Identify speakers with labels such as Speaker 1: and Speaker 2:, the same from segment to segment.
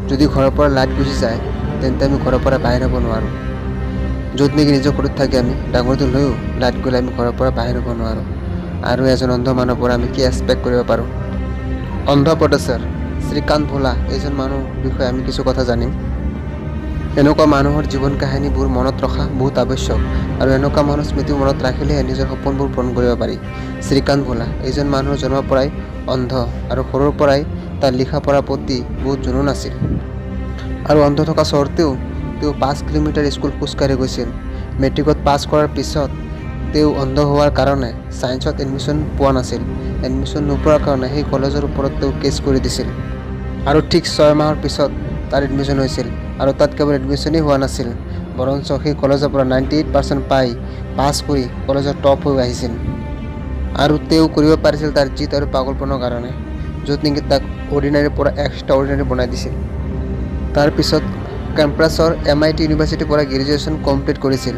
Speaker 1: যদি ঘৰৰ পৰা লাইট গুচি যায় তেন্তে আমি ঘৰৰ পৰা বাহিৰ হ'ব নোৱাৰোঁ। য'ত নেকি নিজৰ ঘৰত থাকি আমি ডাঙৰটো লৈও লাইট গ'লে আমি ঘৰৰ পৰা বাহিৰ হ'ব নোৱাৰোঁ। আৰু এজন অন্ধ মানুহৰ পৰা আমি কি এক্সপেক্ট কৰিব পাৰোঁ? অন্ধ্ৰ প্ৰদেশৰ শ্ৰীকান্ত বোলা এইজন মানুহৰ বিষয়ে আমি কিছু কথা জানিম। এনেকুৱা মানুহৰ জীৱন কাহিনীবোৰ মনত ৰখা বহুত আৱশ্যক আৰু এনেকুৱা মানুহৰ স্মৃতি মনত ৰাখিলেহে নিজৰ সপোনবোৰ পূৰণ কৰিব পাৰি। শ্ৰীকান্ত বোলা এইজন মানুহৰ জন্মৰ পৰাই অন্ধ আৰু সৰুৰ পৰাই তাৰ লিখা পঢ়াৰ প্ৰতি বহুত জুনুন আছিল। আৰু অন্ধ থকা স্বত্তেও তেওঁ 5 কিলোমিটাৰ স্কুল খোজকাঢ়ি গৈছিল। মেট্ৰিকত পাছ কৰাৰ পিছত তেওঁ অন্ধ হোৱাৰ কাৰণে ছায়েন্সত এডমিশ্যন পোৱা নাছিল। এডমিশ্যন নোপোৱাৰ কাৰণে সেই কলেজৰ ওপৰত তেওঁ কেছ কৰি দিছিল। আৰু ঠিক 6 মাহৰ পিছত তাৰ এডমিশ্যন হৈছিল। আৰু তাত কেৱল এডমিশ্যনেই হোৱা নাছিল, বৰঞ্চ সেই কলেজৰ পৰা 98% পাই পাছ কৰি কলেজৰ টপ হৈ আহিছিল। আৰু তেওঁ কৰিব পাৰিছিল তাৰ জিত আৰু পাগলপনৰ কাৰণে, য'ত নেকি তাক অৰ্ডিনাৰীৰ পৰা এক্সট্ৰা অৰ্ডিনাৰী বনাই দিছিল। তাৰপিছত কেম্পাছৰ MIT ইউনিভাৰ্চিটিৰ পৰা গ্ৰেজুৱেশ্যন কমপ্লিট কৰিছিল।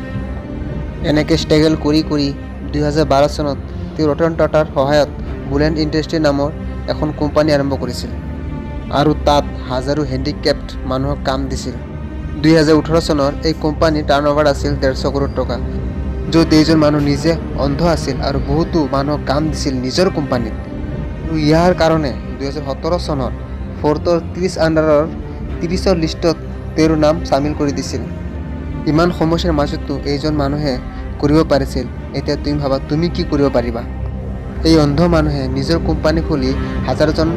Speaker 1: এনেকৈ ষ্ট্ৰাগল কৰি 2012 চনত তেওঁ ৰতন টাটাৰ সহায়ত বোলেণ্ড ইণ্ডাষ্ট্ৰী নামৰ এখন কোম্পানী আৰম্ভ কৰিছিল। আৰু তাত হাজাৰো হেণ্ডিকেপ্ট মানুহক কাম দিছিল। 2018 চনৰ এই কোম্পানীৰ টাৰ্ণঅভাৰ আছিল 150 কোটি টকা, য'ত এইজন মানুহ নিজে অন্ধ আছিল আৰু বহুতো মানুহক কাম দিছিল নিজৰ কোম্পানীত। আৰু ইয়াৰ কাৰণে 2017 চনত ফৰ্বছৰ 30 আণ্ডাৰৰ 30ৰ লিষ্টত তেওঁৰ নাম চামিল কৰি দিছিল। ইমান সমস্যাৰ মাজতো এইজন মানুহে কৰিব পাৰিছিল। এতিয়া তুমি ভাবা তুমি কি কৰিব পাৰিবা? এই অন্ধ মানুহে নিজৰ কোম্পানী খুলি হাজাৰজন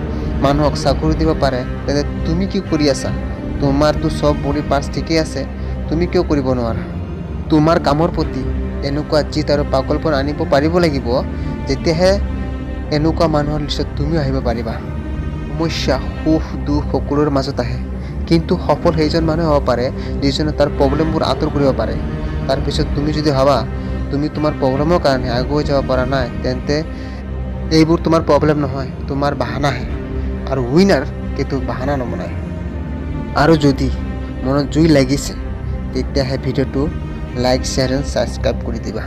Speaker 1: মানুহক চাকৰি দিব পাৰে, তেন্তে তুমি কি কৰি আছা? তোমাৰতো চব বডি পাৰ্টছ ঠিকেই আছে, তুমি কিয় কৰিব নোৱাৰা? তোমাৰ কামৰ প্ৰতি এনেকুৱা জিত আৰু পাগলপন আনিব পাৰিব লাগিব, তেতিয়াহে এনেকুৱা মানুহৰ লিষ্টত তুমিও আহিব পাৰিবা। সমস্যা, সুখ, দুখ সকলোৰে মাজত আহে, কিন্তু সফল সেইজন মানুহ হ'ব পাৰে যিজনে তাৰ প্ৰব্লেমবোৰ আঁতৰ কৰিব পাৰে। তাৰপিছত তুমি যদি ভাবা তুমি তোমাৰ প্ৰব্লেমৰ কাৰণে আগুৱাই যাব পৰা নাই, তেন্তে এইবোৰ তোমাৰ প্ৰব্লেম নহয়, তোমাৰ বাহানাহে। আৰু উইনাৰ কেতিয়াও বাহানা নবনায়। আৰু যদি মনত জুই লাগিছে তেতিয়াহে ভিডিঅ'টো লাইক, শ্বেয়াৰ এণ্ড ছাবস্ক্ৰাইব কৰি দিবা।